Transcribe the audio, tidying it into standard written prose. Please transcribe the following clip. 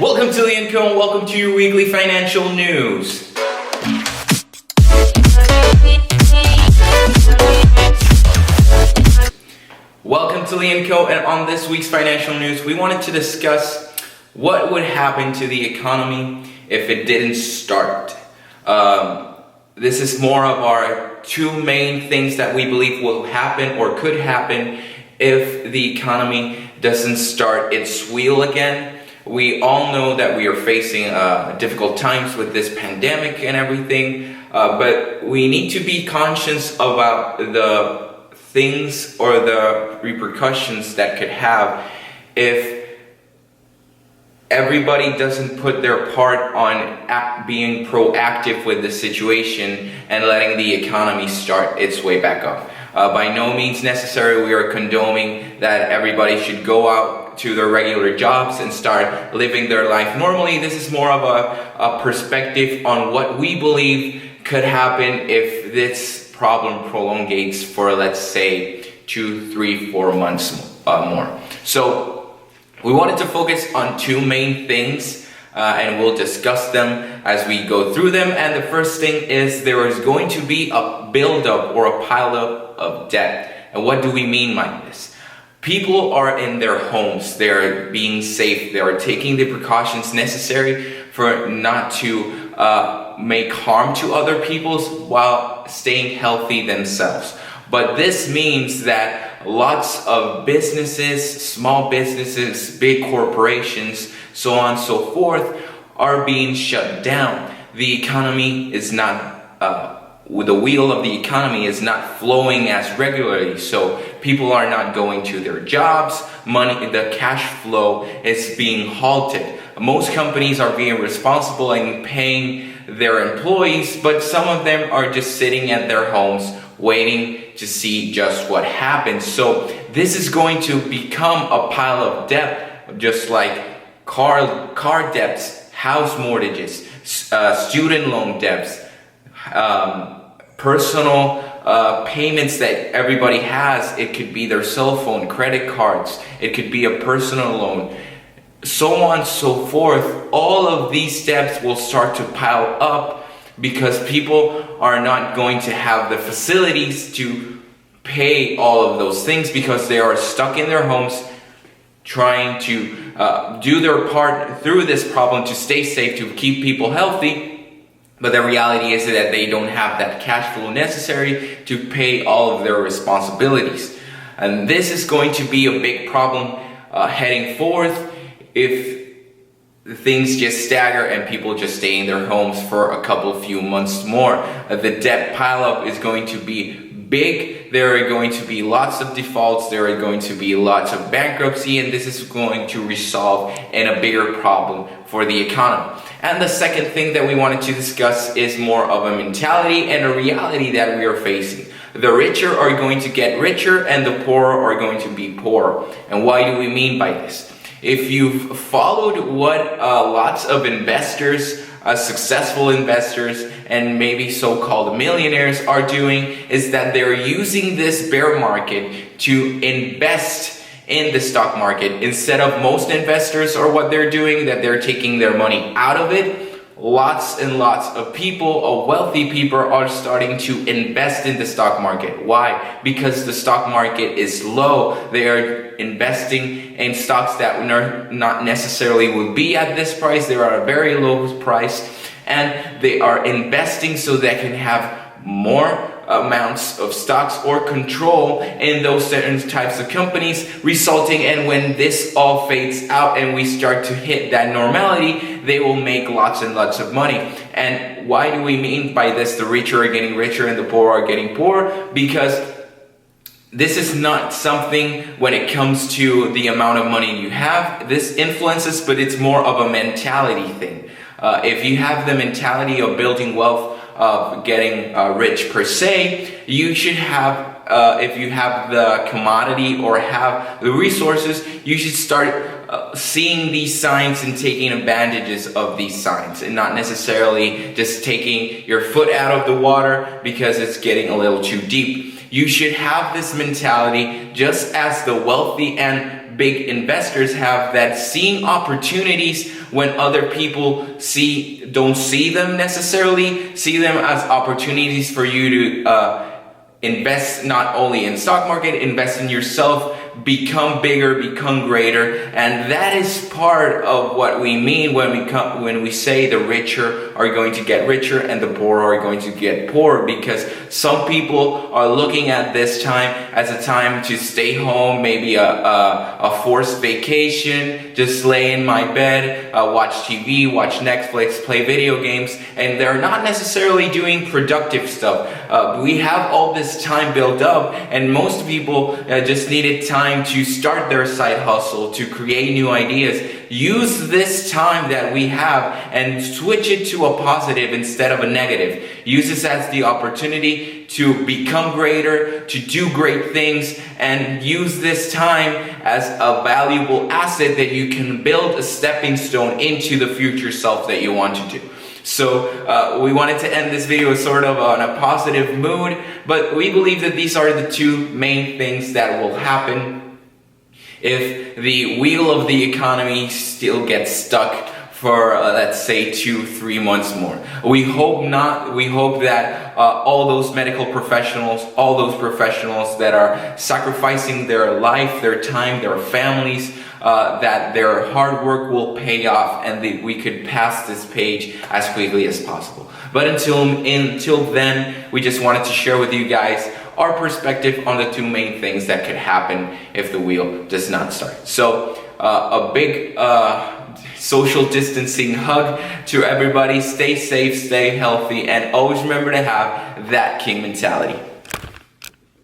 Welcome to LeonCo and welcome to your weekly financial news. Welcome to LeonCo, and on this week's financial news, we wanted to discuss what would happen to the economy if it didn't start. This is more of our two main things that we believe will happen or could happen if the economy doesn't start its wheel again. We all know that we are facing difficult times with this pandemic and everything, but we need to be conscious about the things or the repercussions that could have if everybody doesn't put their part on being proactive with the situation and letting the economy start its way back up. By no means necessary we are condoning that everybody should go out to their regular jobs and start living their life normally. This is more of a perspective on what we believe could happen if this problem prolongates for, let's say, 2, 3, 4 months more. So we wanted to focus on two main things, and we'll discuss them as we go through them. And the first thing is there is going to be a buildup or a pileup of debt. And what do we mean by this? People are in their homes, they're being safe, they are taking the precautions necessary for not to make harm to other people while staying healthy themselves. But this means that lots of businesses, small businesses, big corporations, so on and so forth, are being shut down. The economy is not the wheel of the economy is not flowing as regularly, so people are not going to their jobs. The cash flow is being halted. Most companies are being responsible and paying their employees, but some of them are just sitting at their homes waiting to see just what happens. So this is going to become a pile of debt, just like car debts, house mortgages, student loan debts, personal payments that everybody has. It could be their cell phone, credit cards, it could be a personal loan, so on and so forth. All of these debts will start to pile up because people are not going to have the facilities to pay all of those things because they are stuck in their homes trying to do their part through this problem to stay safe, to keep people healthy. But the reality is that they don't have that cash flow necessary to pay all of their responsibilities. And this is going to be a big problem heading forth if things just stagger and people just stay in their homes for a few months more. The debt pileup is going to be big. There are going to be lots of defaults. There are going to be lots of bankruptcy, and this is going to resolve in a bigger problem for the economy. And the second thing that we wanted to discuss is more of a mentality and a reality that we are facing. The richer are going to get richer and the poorer are going to be poorer. And why do we mean by this? If you've followed what lots of investors, successful investors, and maybe so-called millionaires are doing, is that they're using this bear market to invest in the stock market. Instead of most investors, or what they're doing, that they're taking their money out of it, lots and lots of people, wealthy people, are starting to invest in the stock market. Why? Because the stock market is low. They are investing in stocks that not necessarily would be at this price. They are at a very low price, and they are investing so they can have more amounts of stocks or control in those certain types of companies, resulting in when this all fades out and we start to hit that normality, they will make lots and lots of money. And why do we mean by this the richer are getting richer and the poor are getting poorer? Because this is not something when it comes to the amount of money you have. This influences, but it's more of a mentality thing. If you have the mentality of building wealth, of getting rich per se, you should have, if you have the commodity or have the resources, you should start seeing these signs and taking advantages of these signs, and not necessarily just taking your foot out of the water because it's getting a little too deep. You should have this mentality just as the wealthy and big investors have, that seeing opportunities when other people don't see them necessarily, see them as opportunities for you to invest not only in stock market, invest in yourself, become bigger, become greater. And that is part of what we mean when we say the richer are going to get richer and the poor are going to get poorer, because some people are looking at this time as a time to stay home, maybe a forced vacation, just lay in my bed, watch TV, watch Netflix, play video games, and they're not necessarily doing productive stuff. We have all this time built up, and most people just needed time to start their side hustle, to create new ideas. Use this time that we have and switch it to a positive instead of a negative. Use this as the opportunity to become greater, to do great things, and use this time as a valuable asset that you can build a stepping stone into the future self that you want to do. So we wanted to end this video sort of on a positive mood, but we believe that these are the two main things that will happen if the wheel of the economy still gets stuck for let's say 2-3 months more. We hope not. We hope that all those medical professionals, all those professionals that are sacrificing their life, their time, their families, that their hard work will pay off, and that we could pass this page as quickly as possible. But until then, we just wanted to share with you guys our perspective on the two main things that could happen if the wheel does not start. So a big social distancing hug to everybody. Stay safe, stay healthy, and always remember to have that king mentality.